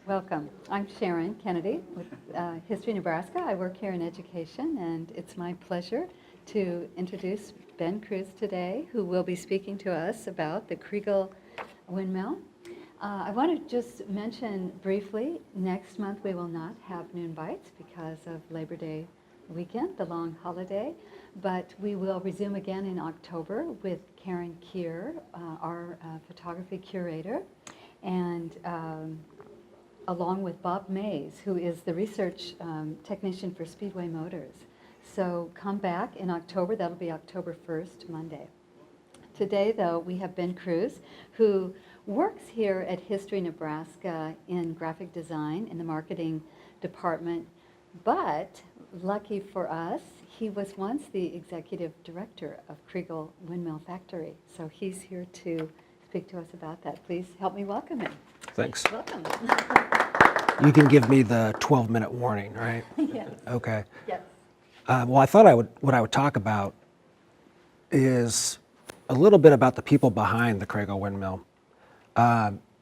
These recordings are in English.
Welcome. I'm Sharon Kennedy with History Nebraska. I work here in education, and it's my pleasure to introduce Ben Cruz today, who will be speaking to us about the Kregel Windmill. I want to just mention briefly, next month we will not have Noon Bites because of Labor Day weekend, the long holiday, but we will resume again in October with Karen Keir, our photography curator, and along with Bob Mays, who is the research technician for Speedway Motors. So come back in October. That'll be October 1st, Monday. Today, though, we have Ben Cruz, who works here at History Nebraska in graphic design in the marketing department. But lucky for us, he was once the executive director of Kregel Windmill Factory. So he's here to speak to us about that. Please help me welcome him. Thanks. Welcome. You can give me the 12-minute warning, right? Yes. Okay. Yes. Well, I thought what I would talk about is a little bit about the people behind the Kregel Windmill.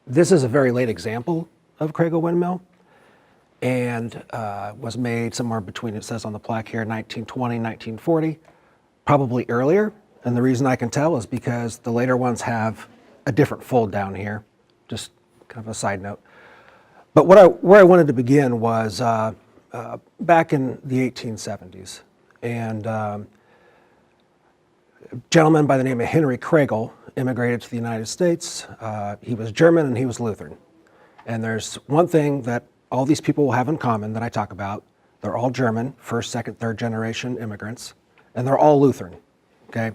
This is a very late example of Kregel Windmill, and was made somewhere between, it says on the plaque here, 1920, 1940, probably earlier. And the reason I can tell is because the later ones have a different fold down here. Just kind of a side note. But where I wanted to begin was back in the 1870s. And a gentleman by the name of Henry Kregel immigrated to the United States. He was German and he was Lutheran. And there's one thing that all these people will have in common that I talk about. They're all German, first, second, third generation immigrants, and they're all Lutheran, okay?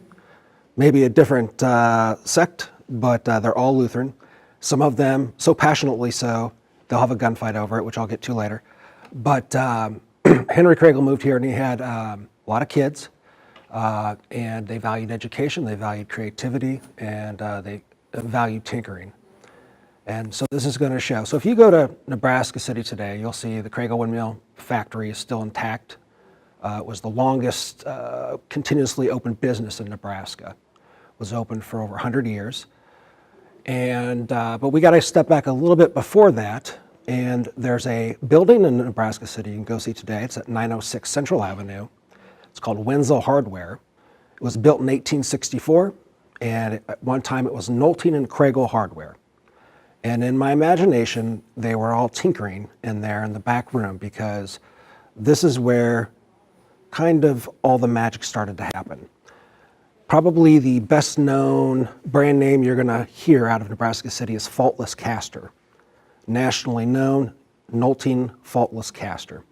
Maybe a different sect, but they're all Lutheran. Some of them so passionately so, they'll have a gunfight over it, which I'll get to later. But Henry Kregel moved here and he had a lot of kids, and they valued education, they valued creativity, and they valued tinkering. And so this is going to show. So if you go to Nebraska City today, you'll see the Kregel Windmill factory is still intact. It was the longest continuously open business in Nebraska. It was open for over 100 years. And but we got to step back a little bit before that. And there's a building in Nebraska City you can go see today. It's at 906 Central Avenue. It's called Wenzel Hardware. It was built in 1864, and at one time it was Nolting and Kregel Hardware. And in my imagination, they were all tinkering in there in the back room because this is where kind of all the magic started to happen. Probably the best known brand name you're going to hear out of Nebraska City is Faultless Caster. Nationally known, Nolting Faultless Caster.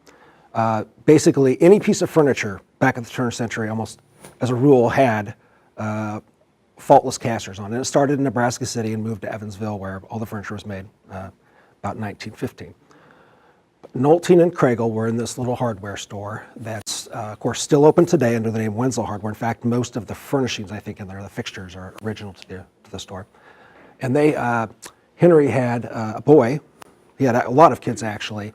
Basically, any piece of furniture back at the turn of the century almost as a rule had faultless casters on it. It started in Nebraska City and moved to Evansville, where all the furniture was made about 1915. Nolting and Kregel were in this little hardware store that's, of course, still open today under the name Wenzel Hardware. In fact, most of the furnishings, I think, in there, the fixtures, are original to the store. And they, Henry had a boy. He had a lot of kids, actually.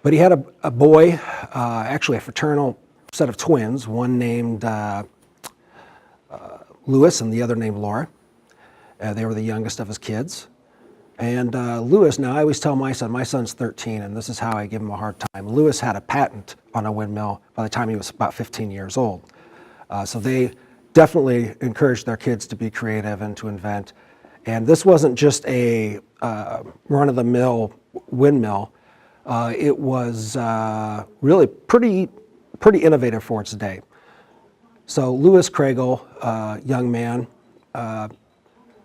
But he had a boy, actually a fraternal set of twins, one named Lewis and the other named Laura. They were the youngest of his kids. And Lewis, now I always tell my son's 13, and this is how I give him a hard time. Lewis had a patent on a windmill by the time he was about 15 years old. So they definitely encouraged their kids to be creative and to invent. And this wasn't just a run-of-the-mill windmill. It was really pretty innovative for its day. So Louis Kregel, young man,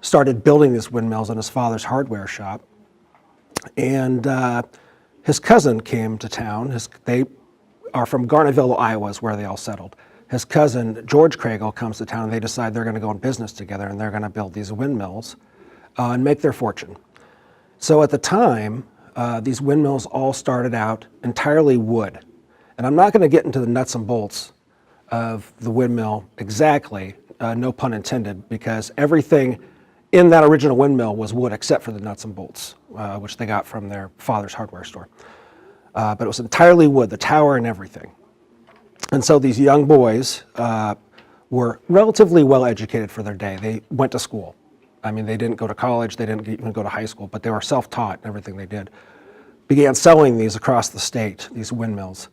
started building these windmills in his father's hardware shop. And his cousin came to town. They are from Garnettville, Iowa, is where they all settled. His cousin, George Kregel, comes to town, and they decide they're going to go in business together, and they're going to build these windmills and make their fortune. So at the time, these windmills all started out entirely wood. And I'm not going to get into the nuts and bolts of the windmill exactly, no pun intended, because everything in that original windmill was wood except for the nuts and bolts, which they got from their father's hardware store. But it was entirely wood, the tower and everything. And so these young boys were relatively well educated for their day. They went to school. I mean, they didn't go to college, they didn't even go to high school, but they were self-taught in everything they did. Began selling these across the state, these windmills.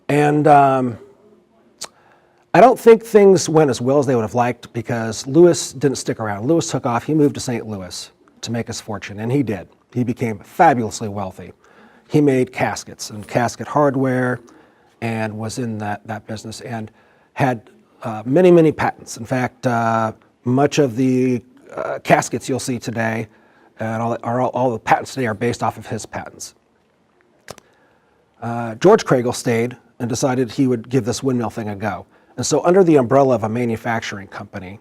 And I don't think things went as well as they would have liked because Lewis didn't stick around. Lewis took off. He moved to St. Louis to make his fortune, and he did. He became fabulously wealthy. He made caskets and casket hardware and was in that business and had many, many patents. In fact, much of the caskets you'll see today and all the patents today are based off of his patents. George Kregel stayed and decided he would give this windmill thing a go. And so under the umbrella of a manufacturing company,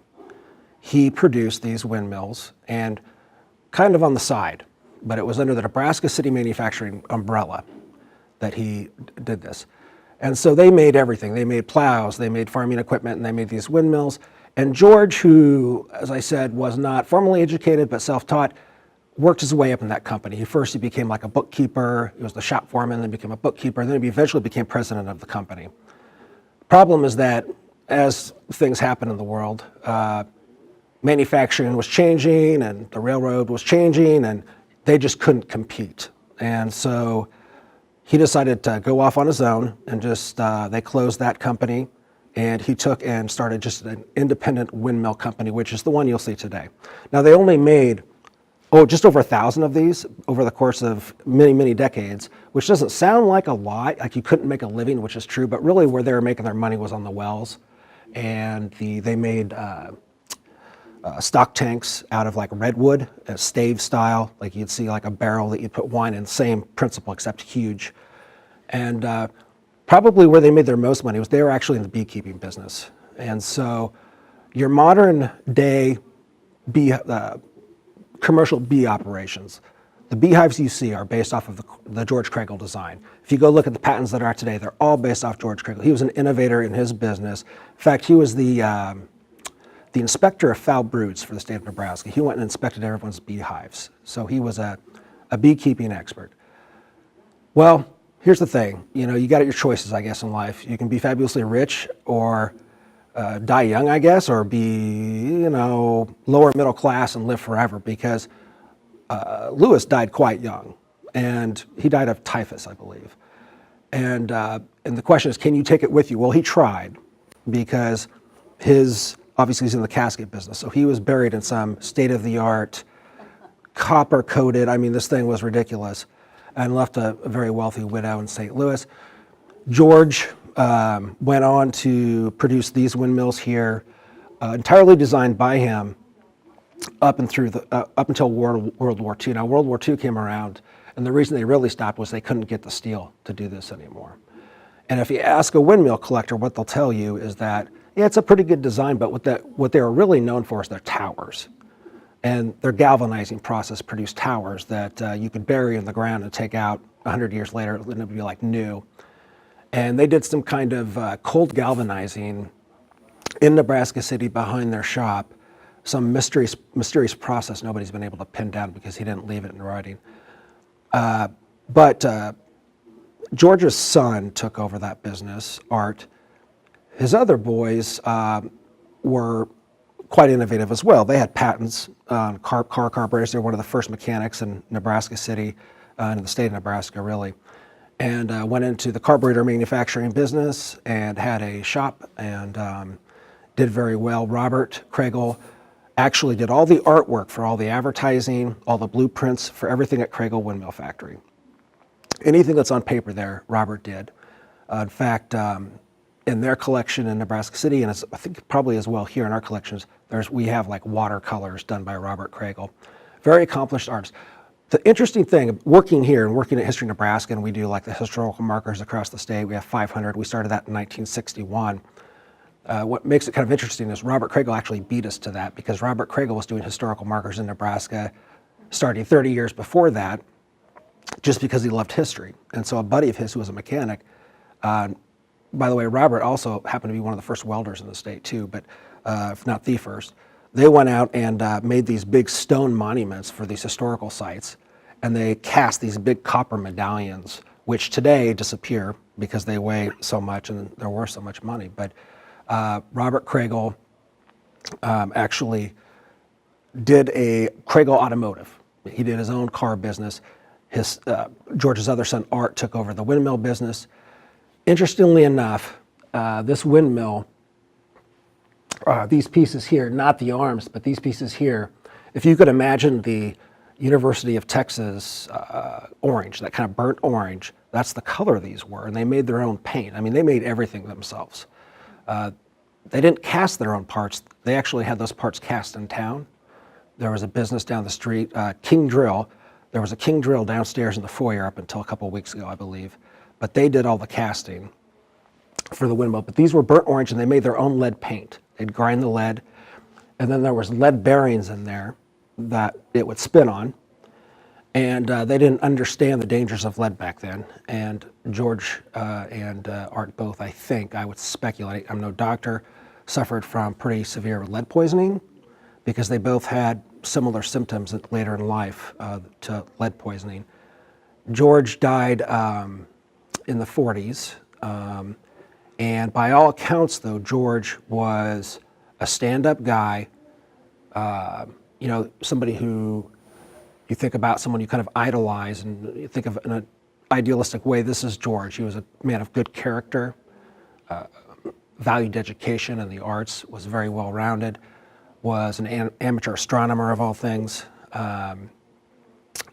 he produced these windmills and kind of on the side, but it was under the Nebraska City Manufacturing umbrella that he did this. And so they made everything. They made plows, they made farming equipment, and they made these windmills. And George, who, as I said, was not formally educated but self-taught, worked his way up in that company. He became like a bookkeeper. He was the shop foreman, then became a bookkeeper, and then he eventually became president of the company. Problem is that as things happen in the world, manufacturing was changing and the railroad was changing and they just couldn't compete. And so he decided to go off on his own and just, they closed that company and he took and started just an independent windmill company, which is the one you'll see today. Now they only made just over 1,000 of these over the course of many, many decades, which doesn't sound like a lot, like you couldn't make a living, which is true, but really where they were making their money was on the wells. And they made stock tanks out of like redwood, stave style, like you'd see like a barrel that you'd put wine in, same principle except huge. And probably where they made their most money was they were actually in the beekeeping business. And so your modern day commercial bee operations, the beehives you see are based off of the George Kregel design. If you go look at the patents that are today, they're all based off George Kregel. He was an innovator in his business. In fact, he was the inspector of foul broods for the state of Nebraska. He went and inspected everyone's beehives. So he was a beekeeping expert. Well, here's the thing. You got your choices, I guess, in life. You can be fabulously rich or die young, I guess, or be, lower middle class and live forever, because Lewis died quite young, and he died of typhus, I believe. And the question is, can you take it with you? Well, he tried, because obviously he's in the casket business, so he was buried in some state-of-the-art, copper-coated, this thing was ridiculous, and left a very wealthy widow in St. Louis. George went on to produce these windmills here, entirely designed by him up until World War II. Now, World War II came around, and the reason they really stopped was they couldn't get the steel to do this anymore. And if you ask a windmill collector, what they'll tell you is that, yeah, it's a pretty good design, but what they were really known for is their towers. And their galvanizing process produced towers that you could bury in the ground and take out 100 years later, and it would be like new. And they did some kind of cold galvanizing in Nebraska City behind their shop, some mysterious process nobody's been able to pin down because he didn't leave it in writing. But George's son took over that business, Art. His other boys were quite innovative as well. They had patents on car carburetors. They were one of the first mechanics in Nebraska City, in the state of Nebraska, really. And went into the carburetor manufacturing business and had a shop and did very well. Robert Kregel actually did all the artwork for all the advertising, all the blueprints for everything at Kregel Windmill Factory. Anything that's on paper there, Robert did. In fact, in their collection in Nebraska City, and I think probably as well here in our collections, we have like watercolors done by Robert Kregel. Very accomplished artist. The interesting thing, working here and working at History Nebraska, and we do like the historical markers across the state, we have 500, we started that in 1961. What makes it kind of interesting is Robert Kregel actually beat us to that, because Robert Kregel was doing historical markers in Nebraska starting 30 years before that, just because he loved history. And so a buddy of his who was a mechanic, by the way, Robert also happened to be one of the first welders in the state too, but if not the first. They went out and made these big stone monuments for these historical sites, and they cast these big copper medallions, which today disappear because they weigh so much and they're worth so much money. But Robert Kregel actually did a Kregel Automotive. He did his own car business. George's other son, Art, took over the windmill business. Interestingly enough, this windmill, these pieces here, not the arms, but these pieces here, if you could imagine the University of Texas orange, that kind of burnt orange, that's the color these were, and they made their own paint. I mean, they made everything themselves. They didn't cast their own parts. They actually had those parts cast in town. There was a business down the street, King Drill. There was a King Drill downstairs in the foyer up until a couple of weeks ago, I believe. But they did all the casting for the windmill. But these were burnt orange, and they made their own lead paint. They'd grind the lead, and then there was lead bearings in there that it would spin on. And they didn't understand the dangers of lead back then. And George and Art both, I think, I would speculate, I'm no doctor, suffered from pretty severe lead poisoning because they both had similar symptoms later in life to lead poisoning. George died in the 40s. And by all accounts, though, George was a stand-up guy, you know, somebody who you think about, someone you kind of idolize and you think of in an idealistic way. This is George. He was a man of good character, valued education and the arts, was very well-rounded, was an amateur astronomer of all things.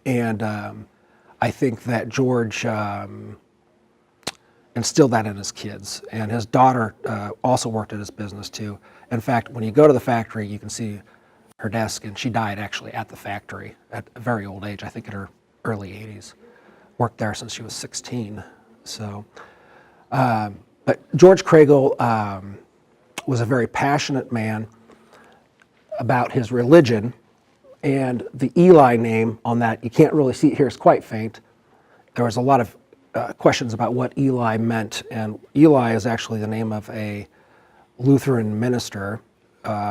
And I think that George instilled that in his kids. And his daughter also worked at his business too. In fact, when you go to the factory, you can see her desk, and she died actually at the factory at a very old age, I think in her early 80s. Worked there since she was 16. So, but George Kregel was a very passionate man about his religion, and the Eli name on that, you can't really see it here, it's quite faint. There was a lot of questions about what Eli meant, and Eli is actually the name of a Lutheran minister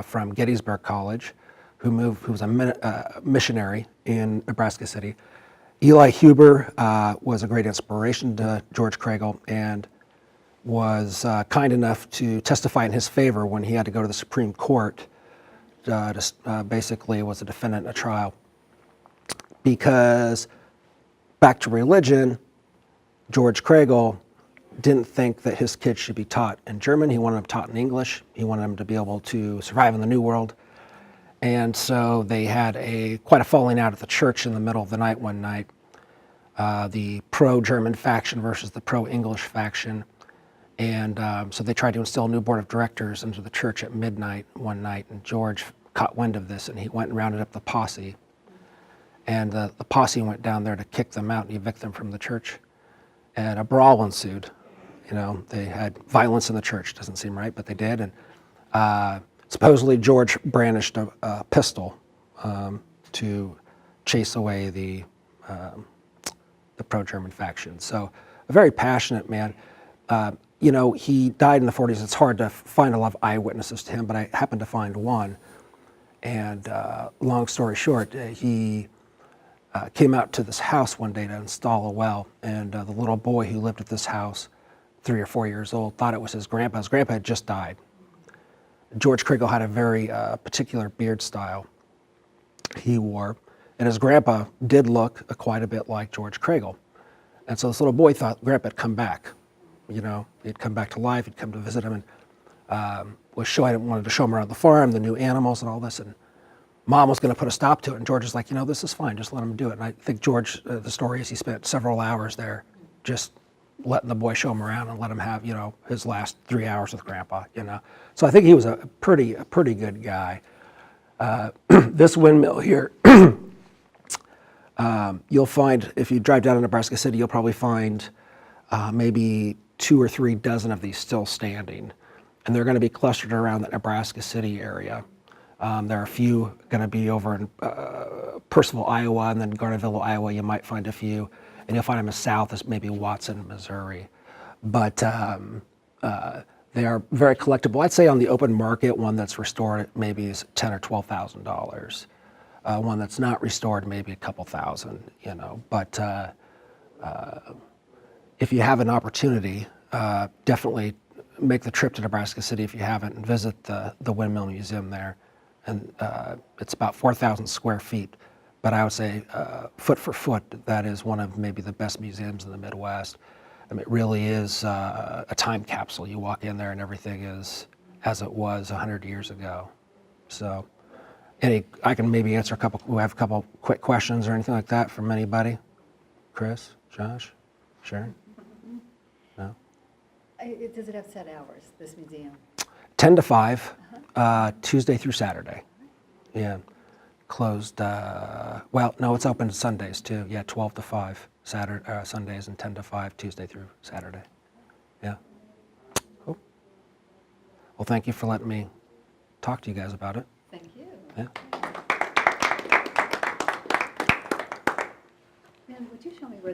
from Gettysburg College who was a missionary in Nebraska City. Eli Huber was a great inspiration to George Kregel and was kind enough to testify in his favor when he had to go to the Supreme Court. Basically was a defendant in a trial. Because, back to religion, George Kregel didn't think that his kids should be taught in German. He wanted them taught in English. He wanted them to be able to survive in the New World. And so they had quite a falling out at the church in the middle of the night one night. The pro-German faction versus the pro-English faction. And so they tried to instill a new board of directors into the church at midnight one night, and George caught wind of this, and he went and rounded up the posse. And the posse went down there to kick them out and evict them from the church. And a brawl ensued. You know, they had violence in the church. Doesn't seem right, but they did. And supposedly George brandished a pistol to chase away the pro-German faction. So a very passionate man. You know, he died in the 40s. It's hard to find a lot of eyewitnesses to him, but I happened to find one. And long story short, he came out to this house one day to install a well, and the little boy who lived at this house, 3 or 4 years old, thought it was his grandpa. His grandpa had just died. George Kregel had a very particular beard style he wore, and his grandpa did look quite a bit like George Kregel. And so this little boy thought grandpa had come back. You know, he'd come back to life, he'd come to visit him, and wanted to show him around the farm, the new animals and all this, and Mom was going to put a stop to it, and George was like, you know, this is fine, just let him do it. And I think George, the story is he spent several hours there just letting the boy show him around and let him have, you know, his last 3 hours with Grandpa, you know. So I think he was a pretty good guy. This windmill here, you'll find, if you drive down to Nebraska City, you'll probably find maybe 2 or 3 dozen of these still standing. And they're going to be clustered around the Nebraska City area. There are a few going to be over in Purcellville, Iowa, and then Garnerville, Iowa. You might find a few, and you'll find them as south as maybe Watson, Missouri. But they are very collectible. I'd say on the open market, one that's restored maybe is $10,000 or $12,000. One that's not restored, maybe a couple thousand. You know, but if you have an opportunity, definitely make the trip to Nebraska City if you haven't, and visit the Windmill Museum there. and it's about 4,000 square feet. But I would say, foot for foot, that is one of maybe the best museums in the Midwest. I mean, it really is a time capsule. You walk in there and everything is as it was 100 years ago. So, I can maybe answer we have a couple quick questions or anything like that from anybody. Chris, Josh, Sharon? No? Does it have set hours, this museum? 10 to 5, Tuesday through Saturday. Yeah. Closed, well, no, it's open Sundays too. Yeah, 12 to 5 Sundays, and 10 to 5 Tuesday through Saturday. Yeah. Cool. Well, thank you for letting me talk to you guys about it. Thank you. Yeah. Ben, would you show me where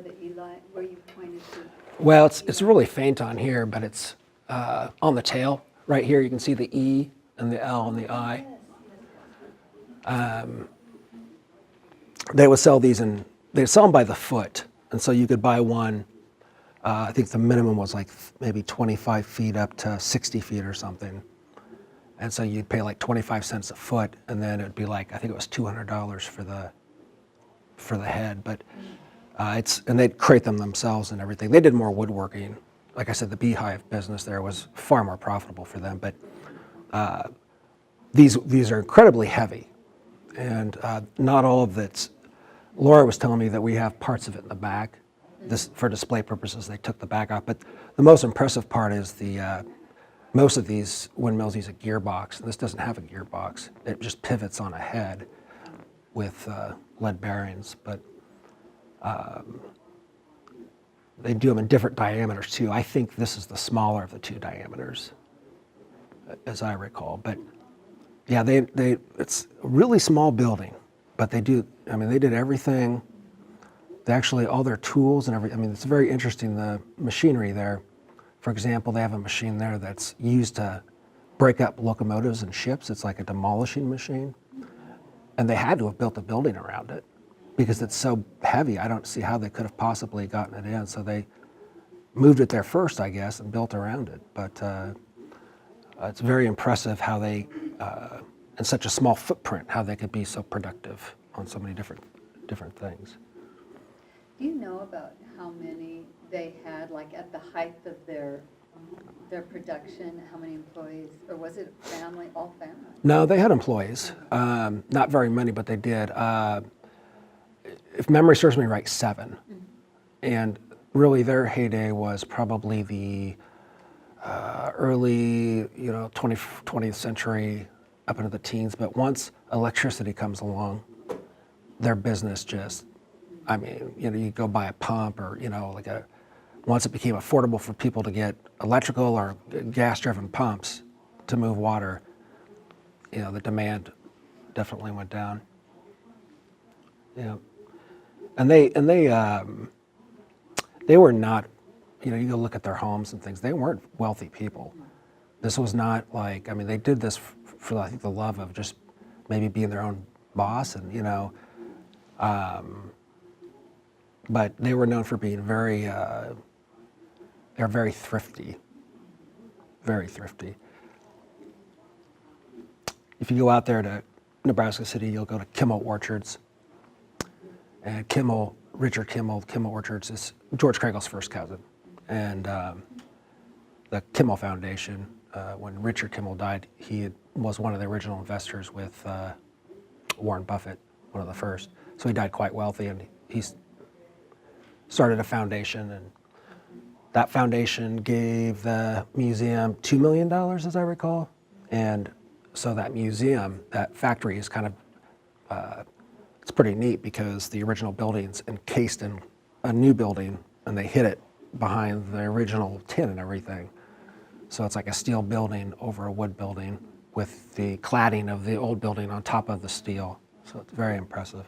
where you pointed to? Well, it's really faint on here, but it's on the tail. Right here you can see the E and the L and the I. They would sell these they'd sell them by the foot. And so you could buy one, I think the minimum was like maybe 25 feet up to 60 feet or something. And so you'd pay like 25 cents a foot, and then it'd be like, I think it was $200 for the head. But and they'd crate them themselves and everything. They did more woodworking. Like I said, the beehive business there was far more profitable for them. But these are incredibly heavy. And not all of it's, Laura was telling me that we have parts of it in the back. For display purposes, they took the back off. But the most impressive part is most of these windmills use a gearbox. This doesn't have a gearbox. It just pivots on a head with lead bearings. But they do them in different diameters too. I think this is the smaller of the two diameters, as I recall. But yeah, it's a really small building, but they did everything. They actually, all their tools and everything, it's very interesting, the machinery there. For example, they have a machine there that's used to break up locomotives and ships. It's like a demolishing machine. And they had to have built a building around it because it's so heavy. I don't see how they could have possibly gotten it in. So they moved it there first, I guess, and built around it. But it's very impressive how they, in such a small footprint, how they could be so productive on so many different things. Do you know about how many they had, like at the height of their production, how many employees, or was it family, all family? No, they had employees. Not very many, but they did. If memory serves me right, 7. Mm-hmm. And really their heyday was probably the early, 20th century up into the teens. But once electricity comes along, their business just, you go buy a pump or, once it became affordable for people to get electrical or gas-driven pumps to move water, the demand definitely went down. Yeah. And they were not, you go look at their homes and things, they weren't wealthy people. This was not like, they did this for I think the love of just maybe being their own boss and, but they were known for being they're very thrifty, very thrifty. If you go out there to Nebraska City, you'll go to Kimmel Orchards. And Richard Kimmel Orchards is George Kregel's first cousin. And the Kimmel Foundation, when Richard Kimmel died, he was one of the original investors with Warren Buffett, one of the first. So he died quite wealthy, and he started a foundation, and that foundation gave the museum $2 million, as I recall. And so that museum, that factory is kind of, it's pretty neat because the original building's encased in a new building, and they hid it behind the original tin and everything. So it's like a steel building over a wood building with the cladding of the old building on top of the steel. So it's very impressive.